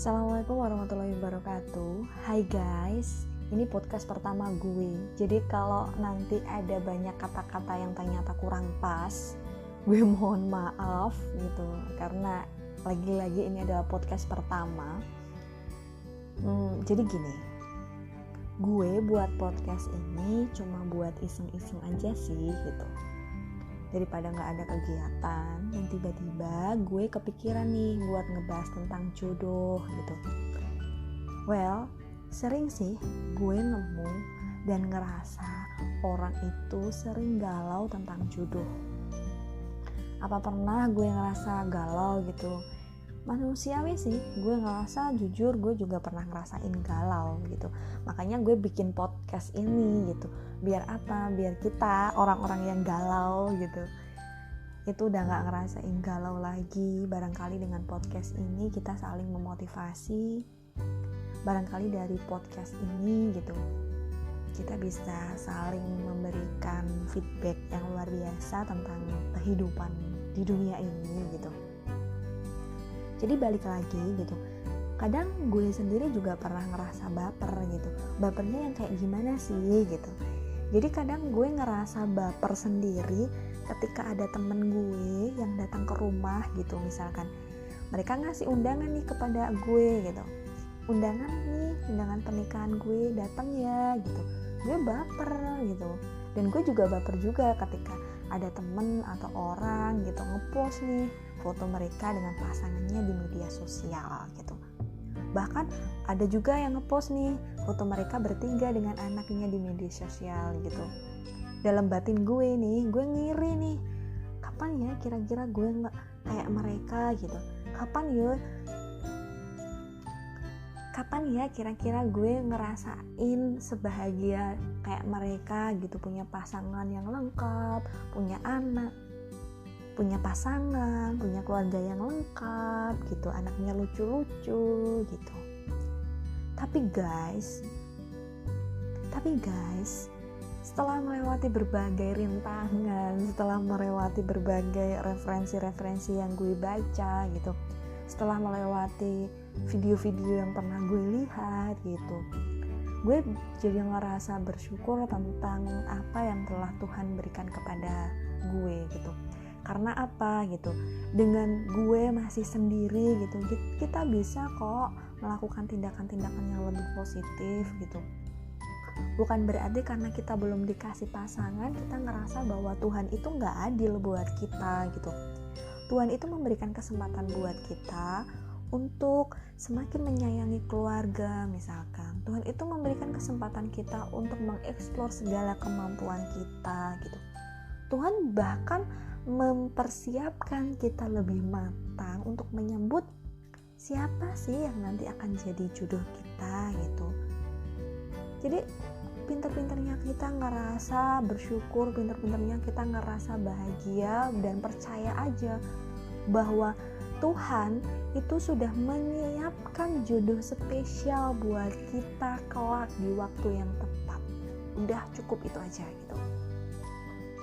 Assalamualaikum warahmatullahi wabarakatuh. Hai guys, ini podcast pertama gue. Jadi kalau nanti ada banyak kata-kata yang ternyata kurang pas, gue mohon maaf gitu. Karena lagi-lagi ini adalah podcast pertama. Jadi gini, gue buat podcast ini cuma buat iseng-iseng aja sih gitu. Daripada gak ada kegiatan dan tiba-tiba gue kepikiran nih buat ngebahas tentang jodoh gitu. Well, sering sih gue nemu dan ngerasa orang itu sering galau tentang jodoh. Apa pernah gue ngerasa galau gitu? Manusiawi sih, gue ngerasa jujur gue juga pernah ngerasain galau gitu. Makanya gue bikin podcast ini gitu. Biar apa? Biar kita orang-orang yang galau gitu itu udah gak ngerasain galau lagi. Barangkali dengan podcast ini kita saling memotivasi. Barangkali dari podcast ini gitu kita bisa saling memberikan feedback yang luar biasa tentang kehidupan di dunia ini gitu. Jadi balik lagi gitu, kadang gue sendiri juga pernah ngerasa baper gitu. Bapernya yang kayak gimana sih gitu. Jadi kadang gue ngerasa baper sendiri ketika ada temen gue yang datang ke rumah gitu. Misalkan mereka ngasih undangan nih kepada gue gitu, undangan pernikahan gue, datang ya gitu. Gue baper gitu. Dan gue juga baper juga ketika ada temen atau orang gitu ngepost nih foto mereka dengan pasangannya di media sosial gitu. Bahkan ada juga yang ngepost nih foto mereka bertiga dengan anaknya di media sosial gitu. Dalam batin gue nih, gue ngiri nih, kapan ya kira-kira gue nggak kayak mereka gitu. Kapan ya kira-kira gue ngerasain sebahagia kayak mereka gitu, punya pasangan yang lengkap, punya anak, punya pasangan, punya keluarga yang lengkap gitu, anaknya lucu-lucu gitu. Tapi guys, setelah melewati berbagai rintangan, setelah melewati berbagai referensi-referensi yang gue baca gitu, setelah melewati video-video yang pernah gue lihat gitu, gue jadi ngerasa bersyukur tentang apa yang telah Tuhan berikan kepada gue gitu. Karena apa gitu, dengan gue masih sendiri gitu, kita bisa kok melakukan tindakan-tindakan yang lebih positif gitu. Bukan berarti karena kita belum dikasih pasangan kita ngerasa bahwa Tuhan itu gak adil buat kita gitu. Tuhan itu memberikan kesempatan buat kita untuk semakin menyayangi keluarga misalkan. Tuhan itu memberikan kesempatan kita untuk mengeksplor segala kemampuan kita gitu. Tuhan bahkan mempersiapkan kita lebih matang untuk menyambut siapa sih yang nanti akan jadi jodoh kita gitu. Jadi pinter-pinternya kita ngerasa bersyukur, pinter-pinternya kita ngerasa bahagia dan percaya aja bahwa Tuhan itu sudah menyiapkan jodoh spesial buat kita kelak di waktu yang tepat. Udah cukup itu aja gitu.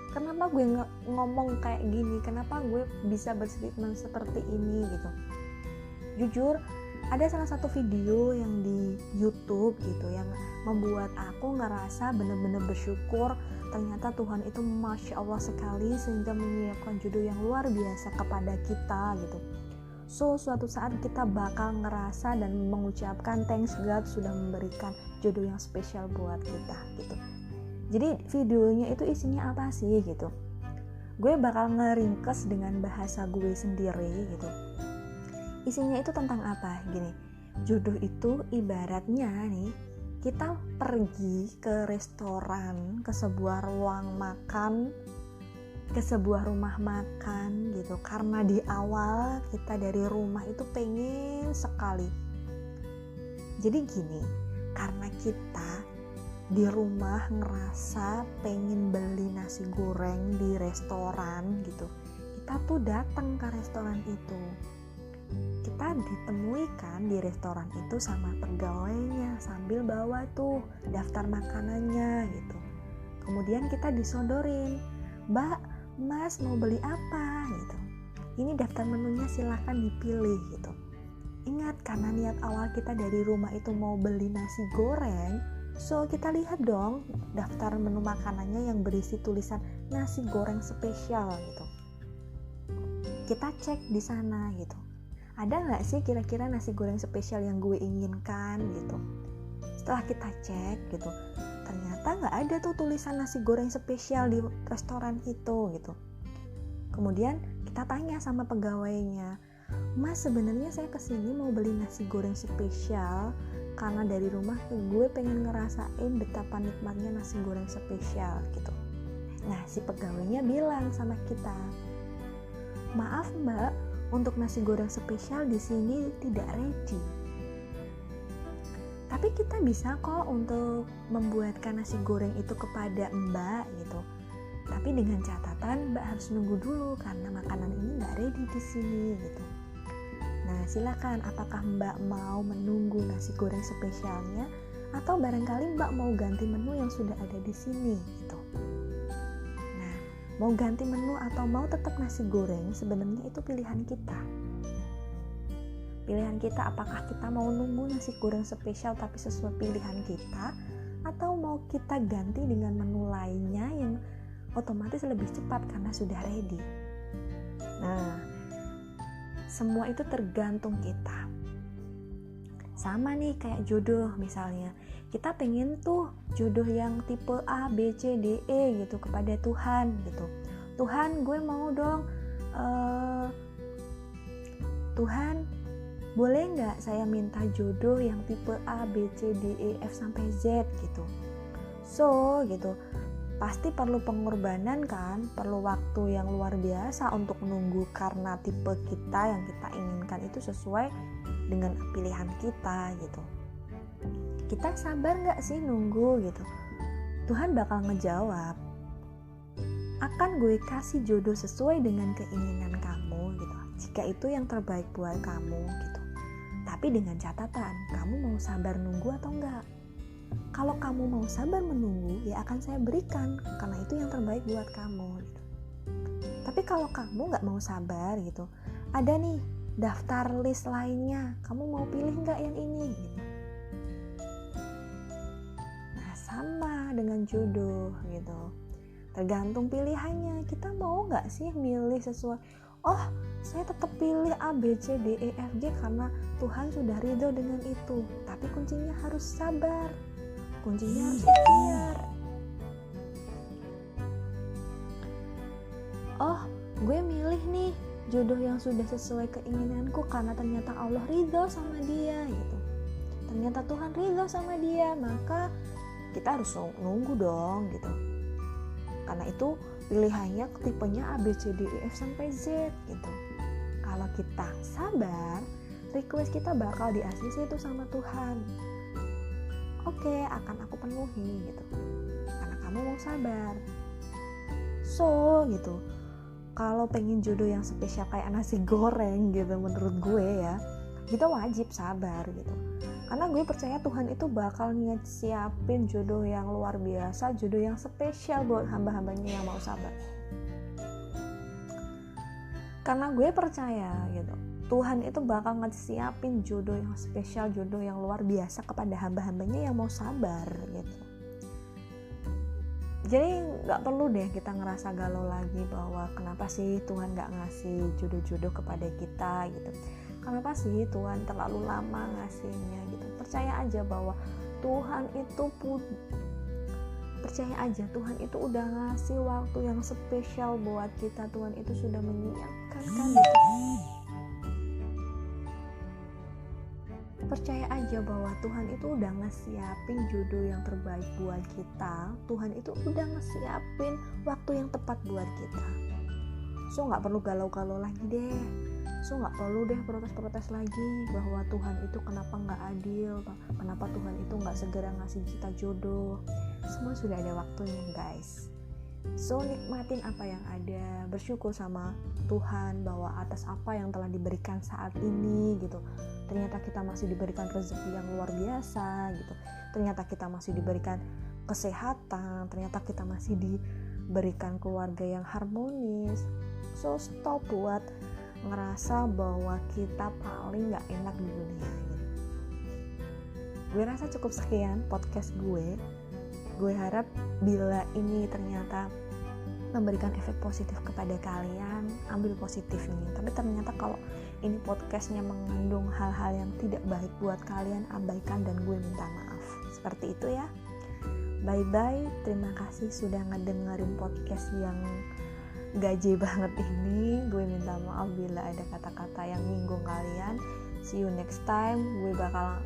Kenapa gue ngomong kayak gini? Kenapa gue bisa berstatement seperti ini gitu? Jujur, ada salah satu video yang di YouTube gitu yang membuat aku ngerasa bener-bener bersyukur. Ternyata Tuhan itu Masya Allah sekali sehingga menyiapkan jodoh yang luar biasa kepada kita gitu. So, suatu saat kita bakal ngerasa dan mengucapkan thanks God sudah memberikan jodoh yang spesial buat kita gitu. Jadi videonya itu isinya apa sih gitu. Gue bakal ngeringkes dengan bahasa gue sendiri gitu. Isinya itu tentang apa? Gini, jodoh itu ibaratnya nih, kita pergi ke restoran, ke sebuah ruang makan, ke sebuah rumah makan gitu. Karena di awal kita dari rumah itu pengen sekali. Jadi gini, karena kita di rumah ngerasa pengen beli nasi goreng di restoran gitu, kita tuh datang ke restoran itu. Kita ditemui kan di restoran itu sama pegawainya sambil bawa tuh daftar makanannya gitu. Kemudian kita disodorin, Mbak, Mas mau beli apa gitu. Ini daftar menunya silahkan dipilih gitu. Ingat, karena niat awal kita dari rumah itu mau beli nasi goreng, so kita lihat dong daftar menu makanannya yang berisi tulisan nasi goreng spesial gitu. Kita cek di sana gitu. Ada nggak sih kira-kira nasi goreng spesial yang gue inginkan gitu. Setelah kita cek gitu, ternyata nggak ada tuh tulisan nasi goreng spesial di restoran itu gitu. Kemudian kita tanya sama pegawainya, Mas, sebenarnya saya kesini mau beli nasi goreng spesial karena dari rumah gue pengen ngerasain betapa nikmatnya nasi goreng spesial gitu. Nah, si pegawainya bilang sama kita, maaf mbak, untuk nasi goreng spesial di sini tidak ready. Tapi kita bisa kok untuk membuatkan nasi goreng itu kepada mbak gitu. Tapi dengan catatan mbak harus nunggu dulu karena makanan ini nggak ready di sini gitu. Nah, silakan, apakah mbak mau menunggu nasi goreng spesialnya atau barangkali mbak mau ganti menu yang sudah ada di sini gitu. Nah, mau ganti menu atau mau tetap nasi goreng sebenarnya itu pilihan kita. Pilihan kita apakah kita mau nunggu nasi goreng spesial tapi sesuai pilihan kita, atau mau kita ganti dengan menu lainnya yang otomatis lebih cepat karena sudah ready. Nah, semua itu tergantung kita. Sama nih kayak jodoh misalnya. Kita pengen tuh jodoh yang tipe A, B, C, D, E gitu kepada Tuhan gitu. Tuhan, gue mau dong Tuhan, boleh nggak saya minta jodoh yang tipe A, B, C, D, E, F sampai Z gitu. So gitu, pasti perlu pengorbanan kan, perlu waktu yang luar biasa untuk nunggu karena tipe kita yang kita inginkan itu sesuai dengan pilihan kita gitu. Kita sabar gak sih nunggu gitu? Tuhan bakal ngejawab, akan gue kasih jodoh sesuai dengan keinginan kamu gitu, jika itu yang terbaik buat kamu gitu. Tapi dengan catatan, kamu mau sabar nunggu atau enggak? Kalau kamu mau sabar menunggu, ya akan saya berikan, karena itu yang terbaik buat kamu gitu. Tapi kalau kamu gak mau sabar gitu, ada nih daftar list lainnya, kamu mau pilih gak yang ini gitu. Nah, sama dengan jodoh gitu, tergantung pilihannya. Kita mau gak sih milih sesuai, oh saya tetap pilih A, B, C, D, E, F, G karena Tuhan sudah ridho dengan itu. Tapi kuncinya harus sabar, kuncinya harus ikhtiar. Oh, gue milih nih jodoh yang sudah sesuai keinginanku karena ternyata Allah ridho sama dia gitu. Ternyata Tuhan ridho sama dia, maka kita harus nunggu dong gitu. Karena itu pilihannya tipenya A, B, C, D, E, F sampai Z gitu. Kalau kita sabar, request kita bakal di-ACC itu sama Tuhan. Oke, akan aku penuhi gitu, karena kamu mau sabar. So gitu, kalau pengen jodoh yang spesial kayak nasi goreng gitu, menurut gue ya, kita wajib sabar gitu. Karena gue percaya Tuhan itu bakal siapin jodoh yang luar biasa, jodoh yang spesial buat hamba-hambanya yang mau sabar. Karena gue percaya gitu, Tuhan itu bakal siapin jodoh yang spesial, jodoh yang luar biasa kepada hamba-hambanya yang mau sabar gitu. Jadi gak perlu deh kita ngerasa galau lagi bahwa kenapa sih Tuhan gak ngasih jodoh-jodoh kepada kita gitu. Kenapa sih Tuhan terlalu lama ngasihnya gitu. Percaya aja bahwa Tuhan itu Tuhan itu udah ngasih waktu yang spesial buat kita. Tuhan itu sudah menyiapkan kan gitu. Percaya aja bahwa Tuhan itu udah ngesiapin jodoh yang terbaik buat kita. Tuhan itu udah ngesiapin waktu yang tepat buat kita. So gak perlu galau-galau lagi deh. So gak perlu deh protes-protes lagi bahwa Tuhan itu kenapa gak adil, kenapa Tuhan itu gak segera ngasih kita jodoh. Semua sudah ada waktunya guys. So nikmatin apa yang ada, bersyukur sama Tuhan bahwa atas apa yang telah diberikan saat ini gitu. Ternyata kita masih diberikan rezeki yang luar biasa gitu. Ternyata kita masih diberikan kesehatan, ternyata kita masih diberikan keluarga yang harmonis. So stop buat ngerasa bahwa kita paling gak enak di dunia gitu. Gue rasa cukup sekian podcast gue. Gue harap bila ini ternyata memberikan efek positif kepada kalian, ambil positifnya. Tapi ternyata kalau ini podcastnya mengandung hal-hal yang tidak baik buat kalian, abaikan dan gue minta maaf. Seperti itu ya. Bye-bye. Terima kasih sudah ngedengerin podcast yang gaje banget ini. Gue minta maaf bila ada kata-kata yang nyinggung kalian. See you next time. Gue bakal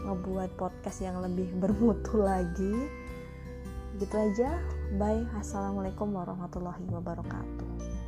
ngebuat podcast yang lebih bermutu lagi. Gitu aja. Bye. Assalamualaikum warahmatullahi wabarakatuh.